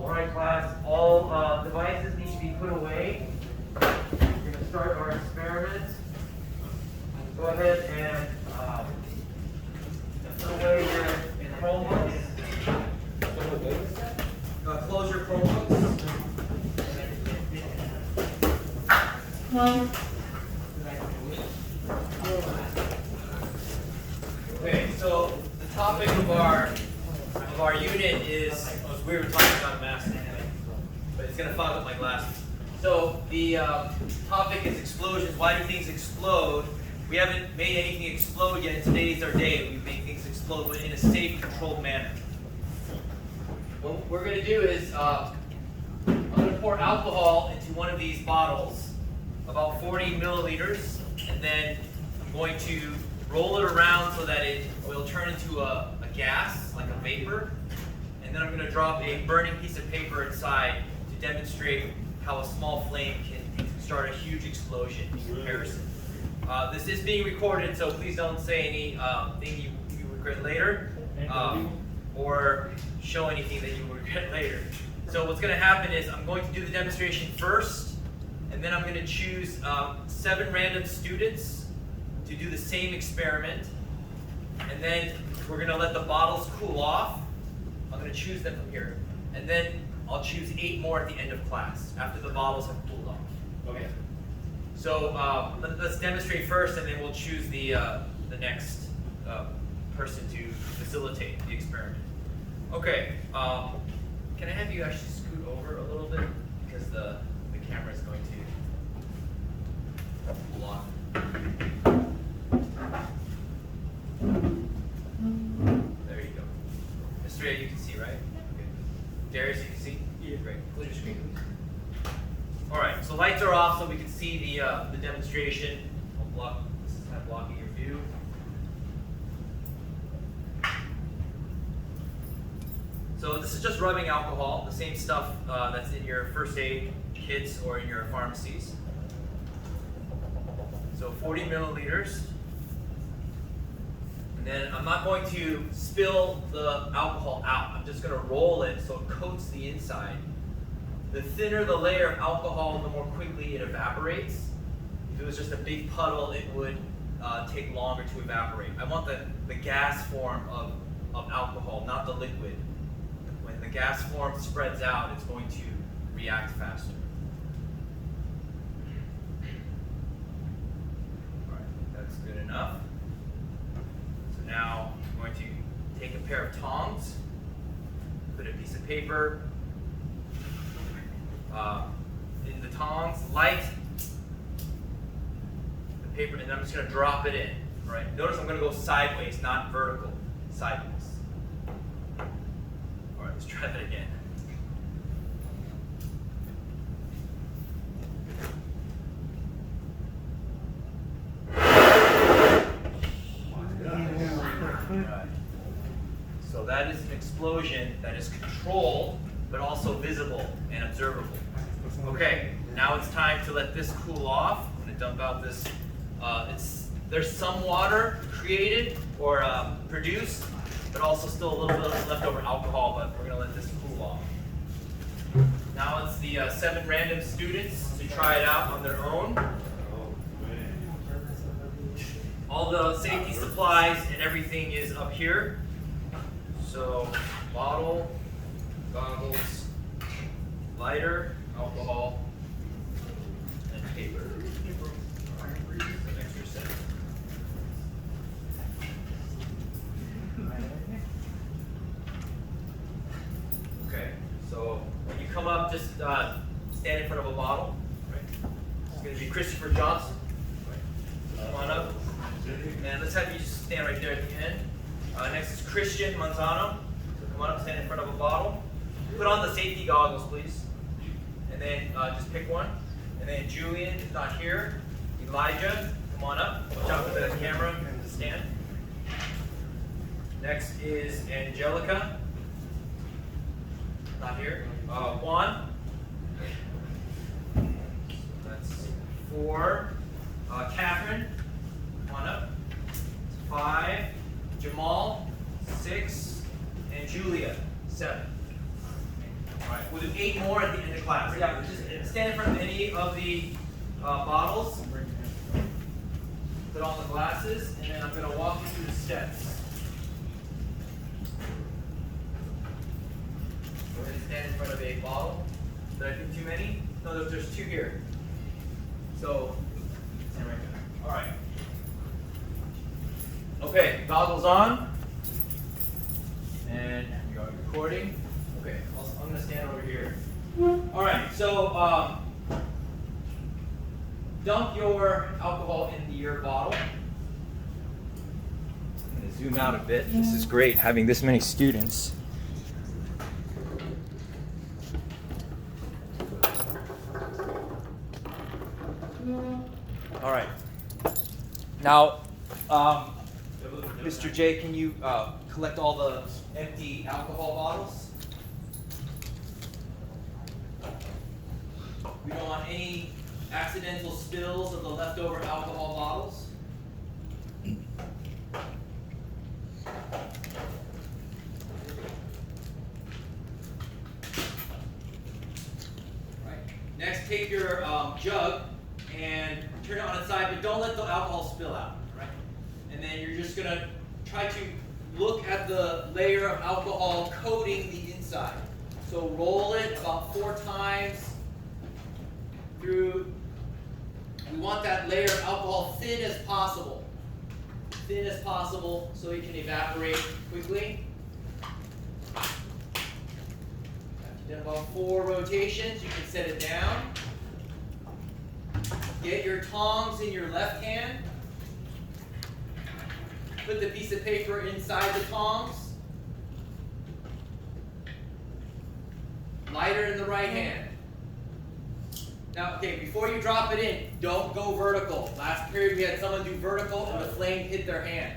All right, class, all devices need to be put away. We're going to start our experiment. Go ahead and put away your Chromebooks. Close your Chromebooks. Okay, so the topic of our unit is, we were talking about mass, but it's going to fog up my glasses. So the topic is explosions. Why do things explode? We haven't made anything explode yet. Today's our day. We make things explode, but in a safe, controlled manner. What we're going to do is I'm going to pour alcohol into one of these bottles, about 40 milliliters, and then I'm going to roll it around so that it will turn into a gas, like a vapor. And then I'm going to drop a burning piece of paper inside to demonstrate how a small flame can start a huge explosion in comparison. This is being recorded, so please don't say anything you regret later, or show anything that you regret later. So what's going to happen is I'm going to do the demonstration first, and then I'm going to choose 7 random students to do the same experiment. And then we're going to let the bottles cool off. I'm going to choose them from here. And then I'll choose 8 more at the end of class, after the bottles have cooled off. Okay. So let's demonstrate first, and then we'll choose the next person to facilitate the experiment. Okay. Can I have you actually scoot over a little bit, because the camera is going to block. There you go. Mr. A, you can see, right? Okay. Darius, you can see? Yeah. Great. Close your screen, please. All right. So lights are off, so we can see the demonstration. This is kind of blocking your view. So this is just rubbing alcohol, the same stuff that's in your first aid kits or in your pharmacies. So 40 milliliters. And then I'm not going to spill the alcohol out. I'm just going to roll it so it coats the inside. The thinner the layer of alcohol, the more quickly it evaporates. If it was just a big puddle, it would take longer to evaporate. I want the gas form of alcohol, not the liquid. When the gas form spreads out, it's going to react faster. All right, that's good enough. So now I'm going to take a pair of tongs, put a piece of paper in the tongs, light the paper, and I'm just going to drop it in. All right. Notice I'm going to go sideways, not vertical, sideways. All right, let's try that again. Right. So that is an explosion that is controlled, but also visible and observable. Okay, now it's time to let this cool off. I'm going to dump out this. There's some water created or produced, but also still a little bit of leftover alcohol, but we're going to let this cool off. Now it's the 7 random students to try it out on their own. All the safety supplies and everything is up here. So, bottle, goggles, lighter, alcohol, and paper. An extra set. Okay, so when you come up, just stand in front of a bottle. Right? It's going to be Christopher Johnson. Right? Come on up. And let's have you just stand right there at the end. Next is Christian Manzano. So come on up, stand in front of a bottle. Put on the safety goggles, please. And then just pick one. And then Julian is not here. Elijah, come on up. Watch out for the camera and the stand. Next is Angelica. Not here. Juan. That's 4. Catherine. Come on up. 5. Jamal. 6. And Julia. 7. All right, we'll do 8 more at the end of class. Yeah, just stand in front of any of the bottles. Put on the glasses, and then I'm going to walk you through the steps. Go ahead and stand in front of a bottle. Did I do too many? No, there's 2 here. So, stand right there. All right. Okay, goggles on. And we are recording. Okay, I'm going to stand over here. All right, so dump your alcohol into your bottle. I'm going to zoom out a bit. This is great having this many students. All right. Now, Mr. J, can you collect all the empty alcohol bottles? We don't want any accidental spills of the leftover alcohol bottles. Right. Next, take your jug and turn it on its side, but don't let the alcohol spill out. Right? And then you're just going to try to look at the layer of alcohol coating the inside. So roll it about 4 times through. We want that layer of alcohol thin as possible. Thin as possible so it can evaporate quickly. After you've done about 4 rotations, you can set it down. Get your tongs in your left hand. Put the piece of paper inside the tongs. Lighter in the right hand. Now, okay, before you drop it in, don't go vertical. Last period we had someone do vertical and the flame hit their hand.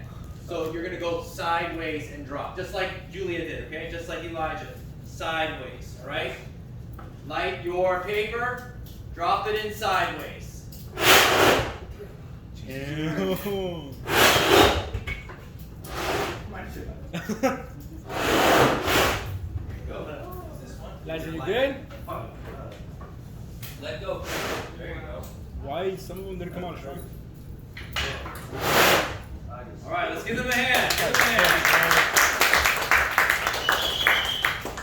So you're going to go sideways and drop, just like Julia did, okay? Just like Elijah. Sideways, all right? Light your paper, drop it in sideways. Ew. Go. This one. Elijah, you good? Let go. There you go. Why some of them didn't come on strong? All right, let's give them a hand. Give them a hand.